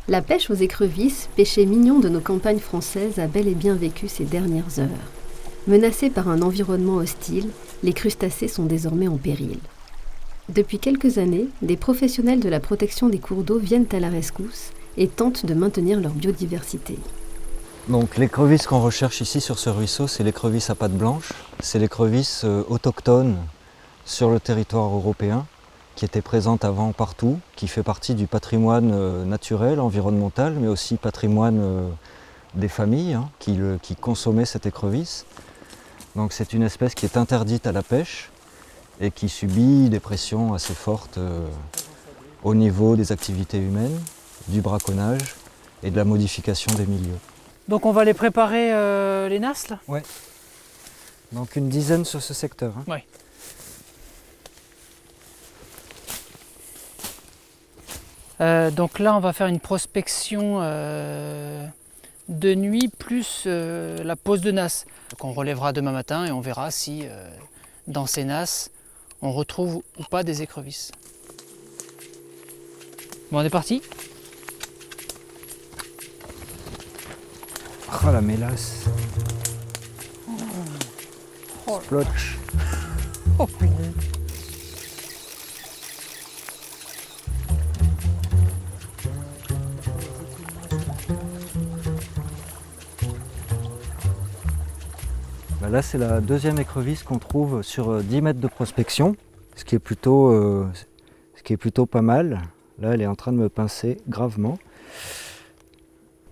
La pêche aux écrevisses, péché mignon de nos campagnes françaises, a bel et bien vécu ces dernières heures. Menacés par un environnement hostile, les crustacés sont désormais en péril. Depuis quelques années, des professionnels de la protection des cours d'eau viennent à la rescousse et tentent de maintenir leur biodiversité. Donc l'écrevisse qu'on recherche ici sur ce ruisseau, c'est l'écrevisse à pattes blanches. C'est l'écrevisse autochtone sur le territoire européen, qui était présente avant partout, qui fait partie du patrimoine naturel, environnemental, mais aussi patrimoine des familles qui consommaient cette écrevisse. Donc c'est une espèce qui est interdite à la pêche et qui subit des pressions assez fortes au niveau des activités humaines, du braconnage et de la modification des milieux. Donc on va les préparer les nasses là ? Ouais. Donc une dizaine sur ce secteur. Oui. Donc là on va faire une prospection de nuit plus la pose de nasses. Donc on relèvera demain matin et on verra si dans ces nasses on retrouve ou pas des écrevisses. Bon, on est parti ? Oh la mélasse. Splotch. Oh punaise. Là c'est la deuxième écrevisse qu'on trouve sur 10 mètres de prospection, ce qui est plutôt pas mal. Là elle est en train de me pincer gravement.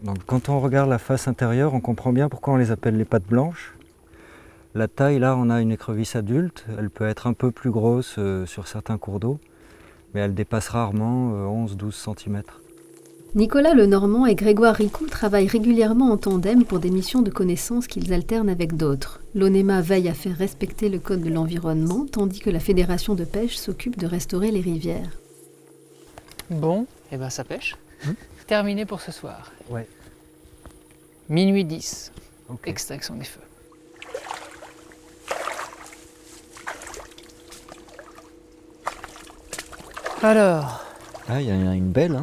Donc, quand on regarde la face intérieure, on comprend bien pourquoi on les appelle les pattes blanches. La taille, là, on a une écrevisse adulte. Elle peut être un peu plus grosse sur certains cours d'eau, mais elle dépasse rarement 11-12 cm. Nicolas Lenormand et Grégoire Ricou travaillent régulièrement en tandem pour des missions de connaissances qu'ils alternent avec d'autres. L'ONEMA veille à faire respecter le code de l'environnement, tandis que la Fédération de pêche s'occupe de restaurer les rivières. Bon, et ben ça pêche. Terminé pour ce soir. Ouais. Minuit 10. Okay. Extinction des feux. Alors. Ah, il y en a une belle,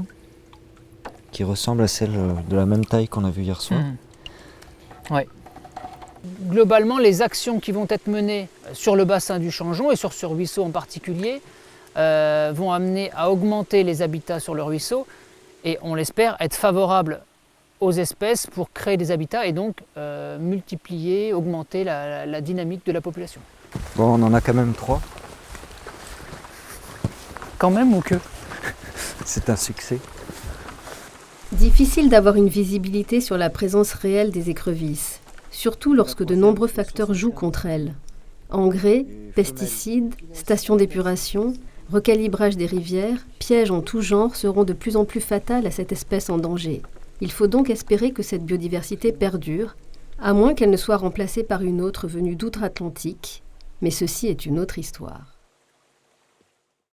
qui ressemble à celle de la même taille qu'on a vue hier soir. Ouais. Globalement, les actions qui vont être menées sur le bassin du Changeon et sur ce ruisseau en particulier vont amener à augmenter les habitats sur le ruisseau et on l'espère être favorable aux espèces pour créer des habitats et donc multiplier, augmenter la dynamique de la population. Bon, on en a quand même 3. Quand même ou que ? C'est un succès. Difficile d'avoir une visibilité sur la présence réelle des écrevisses, surtout lorsque de nombreux facteurs jouent contre elles. Engrais, pesticides, stations d'épuration, recalibrage des rivières, pièges en tout genre seront de plus en plus fatals à cette espèce en danger. Il faut donc espérer que cette biodiversité perdure, à moins qu'elle ne soit remplacée par une autre venue d'outre-Atlantique, mais ceci est une autre histoire.